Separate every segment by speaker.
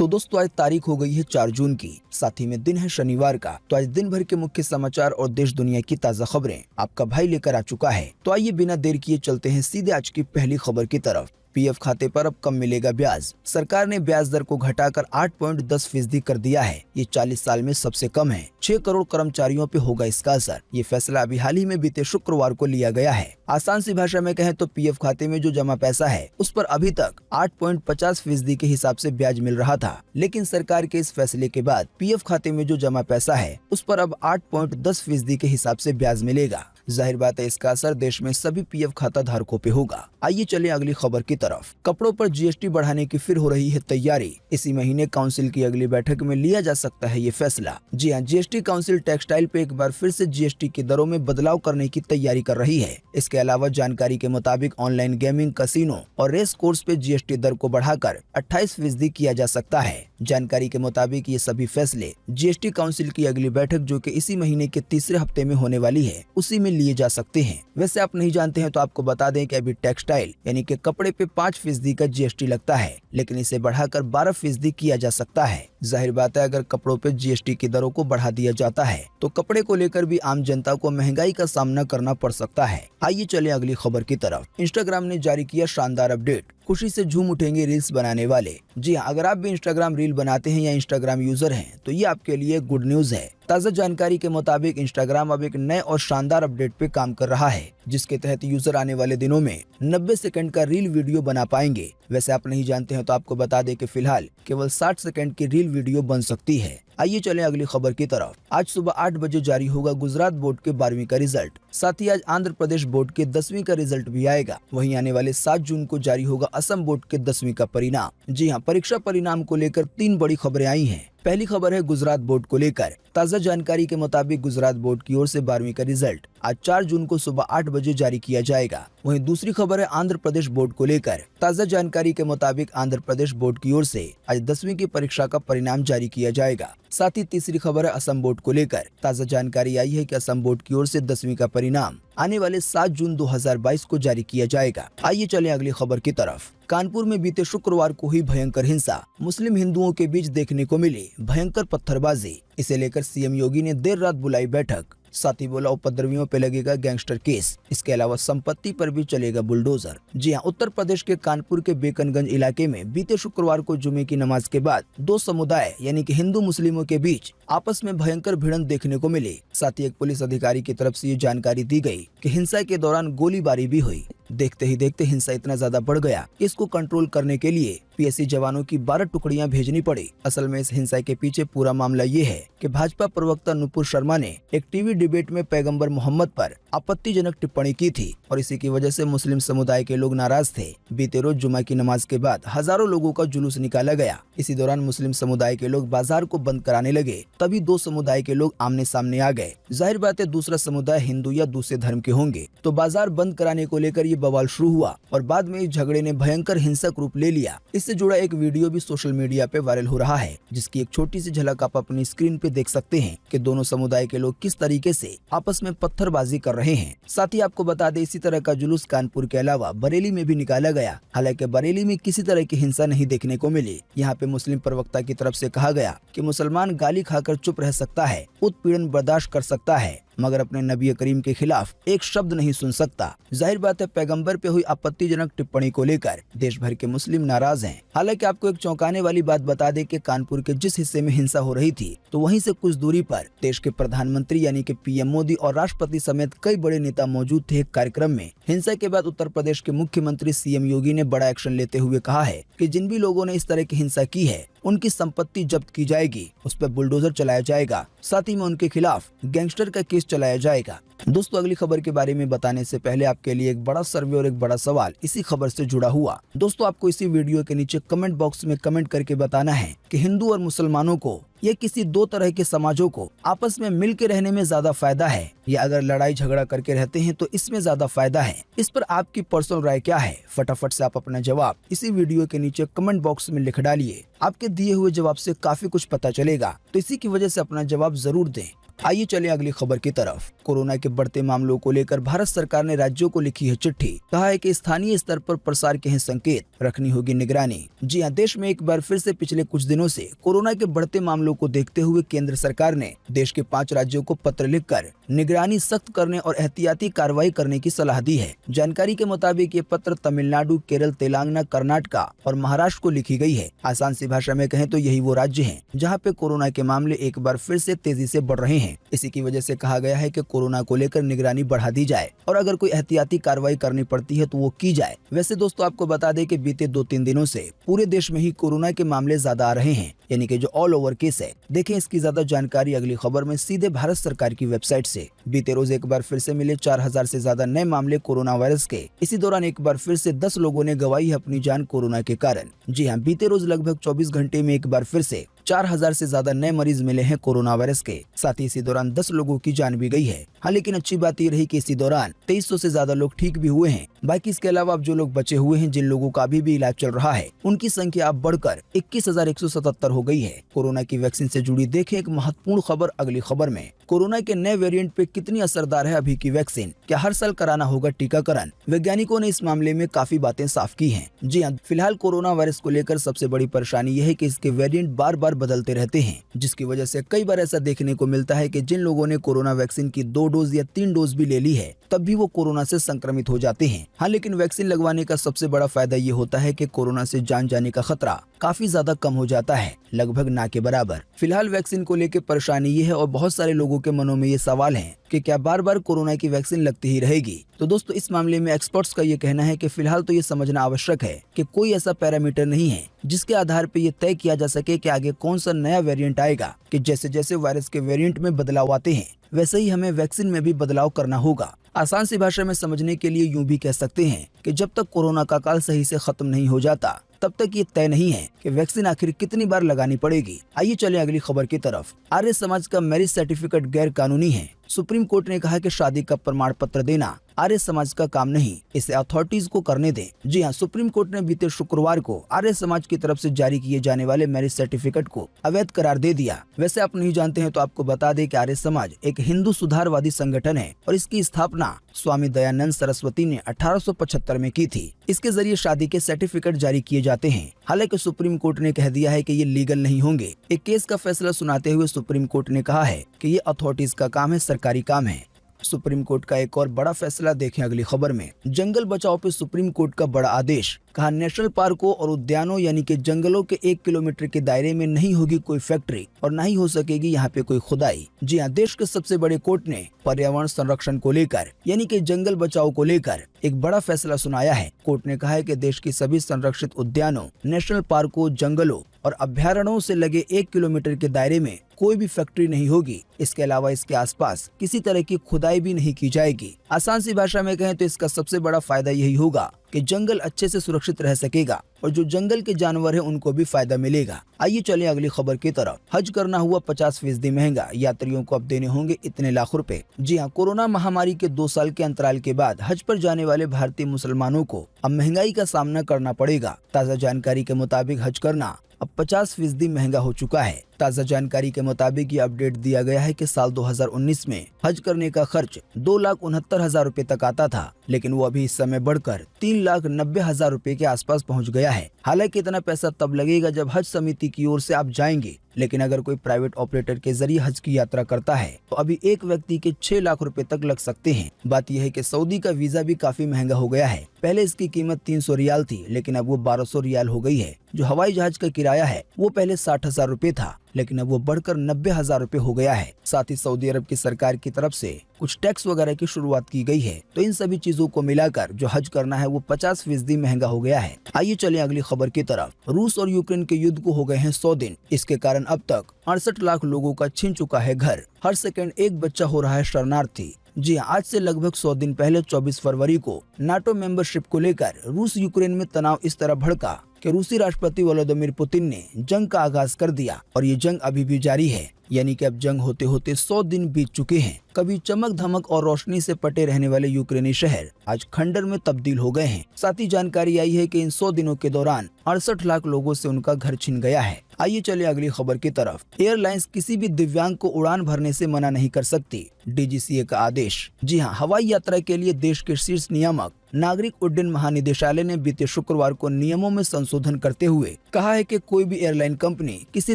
Speaker 1: तो दोस्तों आज तारीख हो गई है 4 जून की, साथ ही में दिन है शनिवार का। तो आज दिन भर के मुख्य समाचार और देश दुनिया की ताज़ा खबरें आपका भाई लेकर आ चुका है। तो आइए बिना देर किए चलते हैं सीधे आज की पहली खबर की तरफ। पीएफ खाते पर अब कम मिलेगा ब्याज। सरकार ने ब्याज दर को घटाकर 8.10% कर दिया है। ये 40 साल में सबसे कम है। 6 करोड़ कर्मचारियों पे होगा इसका असर। ये फैसला अभी हाल ही में बीते शुक्रवार को लिया गया है। आसान सी भाषा में कहें तो पीएफ खाते में जो जमा पैसा है उस पर अभी तक 8.50% के हिसाब से ब्याज मिल रहा था, लेकिन सरकार के इस फैसले के बाद पीएफ खाते में जो जमा पैसा है उस पर अब 8.10% के हिसाब से ब्याज मिलेगा। जाहिर बात है इसका असर देश में सभी पीएफ खाता धारकों पे होगा। आइए चले अगली खबर की तरफ। कपड़ों पर जीएसटी बढ़ाने की फिर हो रही है तैयारी। इसी महीने काउंसिल की अगली बैठक में लिया जा सकता है ये फैसला। जी हां, जीएसटी काउंसिल टेक्सटाइल पे एक बार फिर से जीएसटी की दरों में बदलाव करने की तैयारी कर रही है। इसके अलावा जानकारी के मुताबिक ऑनलाइन गेमिंग, कसिनो और रेस कोर्स पे जीएसटी दर को बढ़ाकर 28% किया जा सकता है। जानकारी के मुताबिक ये सभी फैसले जीएसटी काउंसिल की अगली बैठक जो कि इसी महीने के तीसरे हफ्ते में होने वाली है उसी में लिए जा सकते हैं। वैसे आप नहीं जानते हैं तो आपको बता दें कि अभी टेक्सटाइल यानी कि कपड़े पे 5% का जीएसटी लगता है, लेकिन इसे बढ़ाकर 12% किया जा सकता है। जाहिर बात है अगर कपड़ों पे जीएसटी की दरों को बढ़ा दिया जाता है तो कपड़े को लेकर भी आम जनता को महंगाई का सामना करना पड़ सकता है। आइए चले अगली खबर की तरफ। इंस्टाग्राम ने जारी किया शानदार अपडेट। खुशी से झूम उठेंगे रील्स बनाने वाले। जी हाँ, अगर आप भी इंस्टाग्राम रील बनाते हैं या इंस्टाग्राम यूजर हैं तो ये आपके लिए गुड न्यूज है। ताज़ा जानकारी के मुताबिक इंस्टाग्राम अब एक नए और शानदार अपडेट पे काम कर रहा है, जिसके तहत यूजर आने वाले दिनों में 90 सेकंड का रील वीडियो बना पाएंगे। वैसे आप नहीं जानते हैं तो आपको बता दें कि फिलहाल केवल 60 सेकंड की रील वीडियो बन सकती है। आइए चलें अगली खबर की तरफ। आज सुबह 8 बजे जारी होगा गुजरात बोर्ड के 12वीं का रिजल्ट। साथ ही आज आंध्र प्रदेश बोर्ड के 10वीं का रिजल्ट भी आएगा। वहीं आने वाले 7 जून को जारी होगा असम बोर्ड के 10वीं का परिणाम। जी हां, परीक्षा परिणाम को लेकर 3 बड़ी खबरें आई हैं। पहली खबर है गुजरात बोर्ड को लेकर। ताज़ा जानकारी के मुताबिक गुजरात बोर्ड की ओर से 12वीं का रिजल्ट आज 4 जून को सुबह 8 बजे जारी किया जाएगा। वहीं दूसरी खबर है आंध्र प्रदेश बोर्ड को लेकर। ताज़ा जानकारी के मुताबिक आंध्र प्रदेश बोर्ड की ओर से आज 10वीं की परीक्षा का परिणाम जारी किया जाएगा। साथ ही तीसरी खबर है असम बोर्ड को लेकर। ताज़ा जानकारी आई है कि असम बोर्ड की ओर से 10वीं का परिणाम आने वाले 7 जून 2022 को जारी किया जाएगा। आइए चले अगली खबर की तरफ। कानपुर में बीते शुक्रवार को हुई भयंकर हिंसा। मुस्लिम हिंदुओं के बीच देखने को मिली भयंकर पत्थरबाजी। इसे लेकर सीएम योगी ने देर रात बुलाई बैठक। साथ ही बोला उपद्रवियों पे लगेगा गैंगस्टर केस। इसके अलावा संपत्ति पर भी चलेगा बुलडोजर। जी हां, उत्तर प्रदेश के कानपुर के बेकनगंज इलाके में बीते शुक्रवार को जुमे की नमाज के बाद 2 समुदाय यानी कि हिंदू मुस्लिमों के बीच आपस में भयंकर भिड़ंत देखने को मिली। साथ ही एक पुलिस अधिकारी की तरफ से ये जानकारी दी गई कि हिंसा के दौरान गोलीबारी भी हुई। देखते ही देखते हिंसा इतना ज्यादा बढ़ गया कि इसको कंट्रोल करने के लिए पीएसी जवानों की 12 टुकड़ियां भेजनी पड़ी। असल में इस हिंसा के पीछे पूरा मामला ये है कि भाजपा प्रवक्ता नुपुर शर्मा ने एक टीवी डिबेट में पैगंबर मोहम्मद पर आपत्तिजनक टिप्पणी की थी और इसी की वजह से मुस्लिम समुदाय के लोग नाराज थे। बीते रोज जुमा की नमाज के बाद हजारों लोगों का जुलूस निकाला गया। इसी दौरान मुस्लिम समुदाय के लोग बाजार को बंद कराने लगे। तभी 2 समुदाय के लोग आमने सामने आ गए। जाहिर बात है दूसरा समुदाय हिंदू या दूसरे धर्म के होंगे, तो बाजार बंद कराने को लेकर ये बवाल शुरू हुआ और बाद में इस झगड़े ने भयंकर हिंसक रूप ले लिया। इससे जुड़ा एक वीडियो भी सोशल मीडिया पे वायरल हो रहा है, जिसकी एक छोटी सी झलक आप अपनी स्क्रीन पे देख सकते हैं कि दोनों समुदाय के लोग किस तरीके से आपस में पत्थरबाजी कर रहे हैं। साथ ही आपको बता दें इसी तरह का जुलूस कानपुर के अलावा बरेली में भी निकाला गया। हालांकि बरेली में किसी तरह की हिंसा नहीं देखने को मिली। यहाँ पे मुस्लिम प्रवक्ता की तरफ से कहा गया कि मुसलमान गाली खाकर चुप रह सकता है, उत्पीड़न बर्दाश्त कर सकता है, मगर अपने नबी करीम के खिलाफ एक शब्द नहीं सुन सकता। जाहिर बात है पैगंबर पे हुई आपत्तिजनक टिप्पणी को लेकर देश भर के मुस्लिम नाराज हैं। हालांकि आपको एक चौंकाने वाली बात बता दें कि कानपुर के जिस हिस्से में हिंसा हो रही थी तो वहीं से कुछ दूरी पर देश के प्रधानमंत्री यानी कि पीएम मोदी और राष्ट्रपति समेत कई बड़े नेता मौजूद थे। एक कार्यक्रम में हिंसा के बाद उत्तर प्रदेश के मुख्यमंत्री सीएम योगी ने बड़ा एक्शन लेते हुए कहा है कि जिन भी लोगों ने इस तरह की हिंसा की है उनकी संपत्ति जब्त की जाएगी, उस पर बुलडोजर चलाया जाएगा, साथ ही में उनके खिलाफ गैंगस्टर का केस चलाया जाएगा। दोस्तों अगली खबर के बारे में बताने से पहले आपके लिए एक बड़ा सर्वे और एक बड़ा सवाल इसी खबर से जुड़ा हुआ। दोस्तों आपको इसी वीडियो के नीचे कमेंट बॉक्स में कमेंट करके बताना है कि हिंदू और मुसलमानों को या किसी 2 तरह के समाजों को आपस में मिल के रहने में ज्यादा फायदा है या अगर लड़ाई झगड़ा करके रहते हैं तो इसमें ज्यादा फायदा है। इस पर आपकी पर्सनल राय क्या है? फटाफट से आप अपना जवाब इसी वीडियो के नीचे कमेंट बॉक्स में लिख डालिए। आपके दिए हुए जवाब से काफी कुछ पता चलेगा, तो इसी की वजह से अपना जवाब जरूर दें। आइए चले अगली खबर की तरफ। कोरोना के बढ़ते मामलों को लेकर भारत सरकार ने राज्यों को लिखी है चिट्ठी। कहा है कि स्थानीय स्तर पर प्रसार के हैं संकेत, रखनी होगी निगरानी। जी हां, देश में एक बार फिर से पिछले कुछ दिनों से कोरोना के बढ़ते मामलों को देखते हुए केंद्र सरकार ने देश के 5 राज्यों को पत्र लिखकर निगरानी सख्त करने और एहतियाती कार्रवाई करने की सलाह दी है। जानकारी के मुताबिक ये पत्र तमिलनाडु, केरल, तेलंगाना, कर्नाटका और महाराष्ट्र को लिखी गई है। आसान सी भाषा में कहें तो यही वो राज्य हैं जहां पे कोरोना के मामले एक बार फिर से तेजी से बढ़ रहे हैं। इसी की वजह से कहा गया है कि कोरोना को लेकर निगरानी बढ़ा दी जाए और अगर कोई एहतियाती कार्रवाई करनी पड़ती है तो वो की जाए। वैसे दोस्तों, आपको बता दें कि बीते 2-3 दिनों से पूरे देश में ही कोरोना के मामले ज्यादा आ रहे हैं, यानी कि जो ऑल ओवर केस है। देखें इसकी ज्यादा जानकारी अगली खबर में सीधे भारत सरकार की वेबसाइट से। बीते रोज एक बार फिर से मिले 4000 से ज्यादा नए मामले कोरोना वायरस के। इसी दौरान एक बार फिर से 10 लोगों ने गंवाई है अपनी जान कोरोना के कारण। जी हाँ, बीते रोज लगभग 24 घंटे में एक बार फिर से 4000 से ज्यादा नए मरीज मिले हैं कोरोना वायरस के। साथ ही इसी दौरान 10 लोगों की जान भी गई है। हाँ, लेकिन अच्छी बात ये रही कि इसी दौरान 2300 से ज्यादा लोग ठीक भी हुए हैं। बाकी इसके अलावा अब जो लोग बचे हुए हैं, जिन लोगों का अभी भी इलाज चल रहा है, उनकी संख्या अब बढ़कर 21,177 हो गई है। कोरोना की वैक्सीन से जुड़ी देखें एक महत्वपूर्ण खबर अगली खबर में। कोरोना के नए वेरिएंट पे कितनी असरदार है अभी की वैक्सीन? क्या हर साल कराना होगा टीकाकरण? वैज्ञानिकों ने इस मामले में काफी बातें साफ की हैं। जी हाँ, फिलहाल कोरोना वायरस को लेकर सबसे बड़ी परेशानी यह है कि इसके वेरिएंट बार बार बदलते रहते हैं, जिसकी वजह से कई बार ऐसा देखने को मिलता है कि जिन लोगों ने कोरोना वैक्सीन की 2 डोज या 3 डोज भी ले ली है, तब भी वो कोरोना से संक्रमित हो जाते हैं। हाँ, लेकिन वैक्सीन लगवाने का सबसे बड़ा फायदा ये होता है कि कोरोना से जान जाने का खतरा काफी ज्यादा कम हो जाता है, लगभग ना के बराबर। फिलहाल वैक्सीन को लेकर परेशानी ये है और बहुत सारे लोगों के मनों में ये सवाल है कि क्या बार बार कोरोना की वैक्सीन लगती ही रहेगी। तो दोस्तों, इस मामले में एक्सपर्ट्स का ये कहना है कि फिलहाल तो ये समझना आवश्यक है कि कोई ऐसा पैरामीटर नहीं है जिसके आधार पर यह तय किया जा सके कि आगे कौन सा नया वेरिएंट आएगा। कि जैसे जैसे वायरस के वेरिएंट में बदलाव आते हैं, वैसे ही हमें वैक्सीन में भी बदलाव करना होगा। आसान सी भाषा में समझने के लिए यूं भी कह सकते हैं कि जब तक कोरोना का काल सही से खत्म नहीं हो जाता, तब तक ये तय नहीं है कि वैक्सीन आखिर कितनी बार लगानी पड़ेगी। आइए चले अगली खबर की तरफ। आर्य समाज का मैरिज सर्टिफिकेट गैर कानूनी है। सुप्रीम कोर्ट ने कहा कि शादी का प्रमाण पत्र देना आर्य समाज का काम नहीं, इसे अथॉरिटीज को करने दें। जी हाँ, सुप्रीम कोर्ट ने बीते शुक्रवार को आर्य समाज की तरफ से जारी किए जाने वाले मैरिज सर्टिफिकेट को अवैध करार दे दिया। वैसे आप नहीं जानते हैं तो आपको बता दें कि आर्य समाज एक हिंदू सुधारवादी संगठन है और इसकी स्थापना स्वामी दयानंद सरस्वती ने 1875 में की थी। इसके जरिए शादी के सर्टिफिकेट जारी किए जाते हैं। हालांकि सुप्रीम कोर्ट ने कह दिया है कि ये लीगल नहीं होंगे। एक केस का फैसला सुनाते हुए सुप्रीम कोर्ट ने कहा है कि ये अथॉरिटीज का काम है, सरकारी काम है। सुप्रीम कोर्ट का एक और बड़ा फैसला देखें अगली खबर में। जंगल बचाओ पे सुप्रीम कोर्ट का बड़ा आदेश। कहा नेशनल पार्कों और उद्यानों यानी कि जंगलों के 1 किलोमीटर के दायरे में नहीं होगी कोई फैक्ट्री और न ही हो सकेगी यहाँ पे कोई खुदाई। जी हाँ, देश के सबसे बड़े कोर्ट ने पर्यावरण संरक्षण को लेकर यानी कि जंगल बचाओ को लेकर एक बड़ा फैसला सुनाया है। कोर्ट ने कहा है कि देश की सभी संरक्षित उद्यानों, नेशनल पार्कों, जंगलों और अभ्यारण्यों से लगे 1 किलोमीटर के दायरे में कोई भी फैक्ट्री नहीं होगी। इसके अलावा इसके आसपास किसी तरह की खुदाई भी नहीं की जाएगी। आसान सी भाषा में कहें तो इसका सबसे बड़ा फायदा यही होगा कि जंगल अच्छे से सुरक्षित रह सकेगा और जो जंगल के जानवर है उनको भी फायदा मिलेगा। आइए चलें अगली खबर की तरफ। हज करना हुआ 50% महंगा, यात्रियों को अब देने होंगे इतने लाख रुपए। जी हाँ, कोरोना महामारी के 2 साल के अंतराल के बाद हज पर जाने वाले भारतीय मुसलमानों को अब महंगाई का सामना करना पड़ेगा। ताज़ा जानकारी के मुताबिक हज करना अब 50% महंगा हो चुका है। ताज़ा जानकारी के मुताबिक ये अपडेट दिया गया है कि साल 2019 में हज करने का खर्च 2,69,000 रुपए तक आता था, लेकिन वो अभी इस समय बढ़कर 3,90,000 रुपए के आसपास पहुंच गया है। हालांकि इतना पैसा तब लगेगा जब हज समिति की ओर से आप जाएंगे, लेकिन अगर कोई प्राइवेट ऑपरेटर के जरिए हज की यात्रा करता है तो अभी एक व्यक्ति के 6 लाख रुपए तक लग सकते हैं। बात यह है कि सऊदी का वीजा भी काफी महंगा हो गया है। पहले इसकी कीमत 300 रियाल थी, लेकिन अब वो 1200 रियाल हो गई है। जो हवाई जहाज का किराया है वो पहले 60,000 रुपए था, लेकिन अब वो बढ़कर 90,000 रुपए हो गया है। साथ ही सऊदी अरब की सरकार की तरफ से कुछ टैक्स वगैरह की शुरुआत की गई है। तो इन सभी चीजों को मिलाकर जो हज करना है वो 50% महंगा हो गया है। आइए चले अगली खबर की तरफ। रूस और यूक्रेन के युद्ध को हो गए हैं 100 दिन। इसके कारण अब तक 68 लाख लोगों का छिन चुका है घर। हर सेकंड एक बच्चा हो रहा है शरणार्थी। जी हाँ, आज से लगभग 100 दिन पहले 24 फरवरी को नाटो मेंबरशिप को लेकर रूस यूक्रेन में तनाव इस तरह भड़का कि रूसी राष्ट्रपति व्लादिमीर पुतिन ने जंग का आगाज कर दिया और ये जंग अभी भी जारी है। यानी कि अब जंग होते होते 100 दिन बीत चुके हैं। कभी चमक धमक और रोशनी से पटे रहने वाले यूक्रेनी शहर आज खंडर में तब्दील हो गए हैं। साथ ही जानकारी आई है कि इन 100 दिनों के दौरान 68 लाख लोगों से उनका घर छिन गया है। आइए चले अगली खबर की तरफ। एयरलाइंस किसी भी दिव्यांग को उड़ान भरने से मना नहीं कर सकती, DGCA का आदेश। जी हाँ, हवाई यात्रा के लिए देश के शीर्ष नियामक नागरिक उड्डयन महानिदेशालय ने बीते शुक्रवार को नियमों में संशोधन करते हुए कहा है कि कोई भी एयरलाइन कंपनी किसी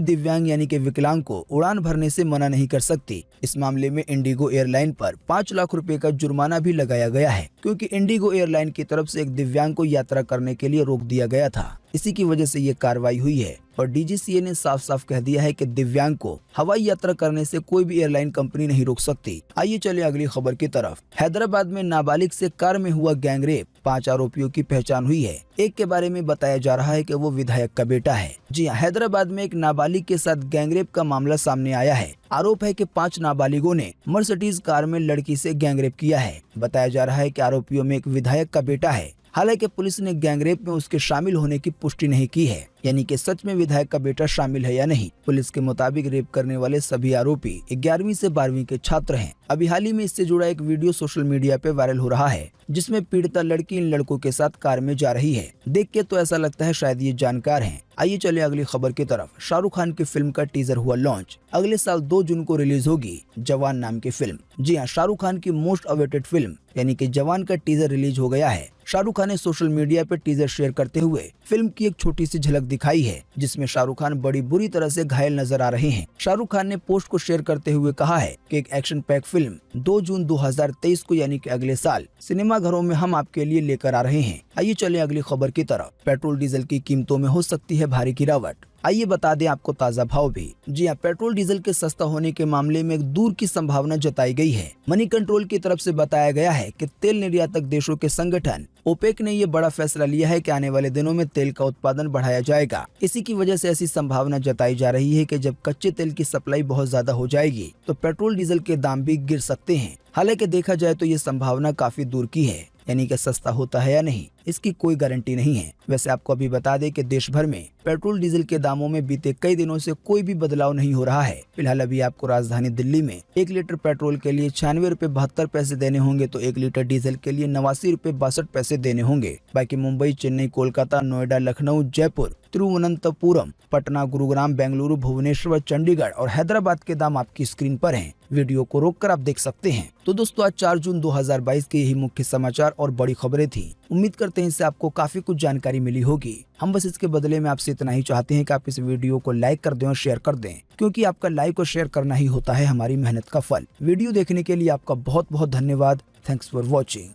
Speaker 1: दिव्यांग यानी कि विकलांग को उड़ान भरने से मना नहीं कर सकती। इस मामले में इंडिगो एयरलाइन पर 5 लाख रुपए का जुर्माना भी लगाया गया है, क्योंकि इंडिगो एयरलाइन की तरफ से एक दिव्यांग को यात्रा करने के लिए रोक दिया गया था। इसी की वजह से ये कार्रवाई हुई है और DGCA ने साफ साफ कह दिया है कि दिव्यांग को हवाई यात्रा करने से कोई भी एयरलाइन कंपनी नहीं रोक सकती। आइए चले अगली खबर की तरफ। हैदराबाद में नाबालिग से कार में हुआ गैंगरेप, 5 आरोपियों की पहचान हुई है। एक के बारे में बताया जा रहा है कि वो विधायक का बेटा है। जी हाँ, हैदराबाद में एक नाबालिग के साथ गैंगरेप का मामला सामने आया है। आरोप है कि 5 नाबालिगों ने मर्सिडीज कार में लड़की से गैंगरेप किया है। बताया जा रहा है कि आरोपियों में एक विधायक का बेटा है। हालांकि पुलिस ने गैंगरेप में उसके शामिल होने की पुष्टि नहीं की है, यानी कि सच में विधायक का बेटा शामिल है या नहीं। पुलिस के मुताबिक रेप करने वाले सभी आरोपी 11वीं से 12वीं के छात्र हैं। अभी हाल ही में इससे जुड़ा एक वीडियो सोशल मीडिया पे वायरल हो रहा है, जिसमें पीड़िता लड़की इन लड़कों के साथ कार में जा रही है। देख के तो ऐसा लगता है शायद ये जानकार हैं। आइए चले अगली खबर की तरफ। शाहरुख खान की फिल्म का टीजर हुआ लॉन्च। अगले साल 2 जून को रिलीज होगी जवान नाम की फिल्म। जी हाँ, शाहरुख खान की मोस्ट अवेटेड फिल्म यानी कि जवान का टीजर रिलीज हो गया है। शाहरुख खान ने सोशल मीडिया पे टीजर शेयर करते हुए फिल्म की एक छोटी सी झलक दिखाई है, जिसमें शाहरुख खान बड़ी बुरी तरह से घायल नजर आ रहे हैं। शाहरुख खान ने पोस्ट को शेयर करते हुए कहा है कि एक एक्शन पैक फिल्म 2 जून 2023 को यानी कि अगले साल सिनेमा घरों में हम आपके लिए लेकर आ रहे हैं। आइए चले अगली खबर की तरफ। पेट्रोल डीजल की कीमतों में हो सकती है भारी गिरावट। आइए बता दें आपको ताज़ा भाव भी। जी हाँ, पेट्रोल डीजल के सस्ता होने के मामले में एक दूर की संभावना जताई गई है। मनी कंट्रोल की तरफ से बताया गया है कि तेल निर्यातक देशों के संगठन ओपेक ने ये बड़ा फैसला लिया है कि आने वाले दिनों में तेल का उत्पादन बढ़ाया जाएगा। इसी की वजह से ऐसी संभावना जताई जा रही है कि जब कच्चे तेल की सप्लाई बहुत ज्यादा हो जाएगी तो पेट्रोल डीजल के दाम भी गिर सकते हैं। हालांकि देखा जाए तो ये संभावना काफी दूर की है, यानी कि सस्ता होता है या नहीं इसकी कोई गारंटी नहीं है। वैसे आपको अभी बता दें कि देश भर में पेट्रोल डीजल के दामों में बीते कई दिनों से कोई भी बदलाव नहीं हो रहा है। फिलहाल अभी आपको राजधानी दिल्ली में 1 लीटर पेट्रोल के लिए 96 रुपए 72 पैसे देने होंगे, तो 1 लीटर डीजल के लिए 89 रुपए 62 पैसे देने होंगे। बाकी मुंबई, चेन्नई, कोलकाता, नोएडा, लखनऊ, जयपुर, तिरुवनंतपुरम, पटना, गुरुग्राम, बेंगलुरु, भुवनेश्वर, चंडीगढ़ और हैदराबाद के दाम आपकी स्क्रीन पर हैं। वीडियो को रोककर आप देख सकते हैं। तो दोस्तों, आज 4 जून 2022 के यही मुख्य समाचार और बड़ी खबरें थी। उम्मीद करते हैं इससे आपको काफी कुछ जानकारी मिली होगी। हम बस इसके बदले में आपसे इतना ही चाहते हैं कि आप इस वीडियो को लाइक कर दें और शेयर कर दें, क्योंकि आपका लाइक और शेयर करना ही होता है हमारी मेहनत का फल। वीडियो देखने के लिए आपका बहुत बहुत धन्यवाद। Thanks for watching.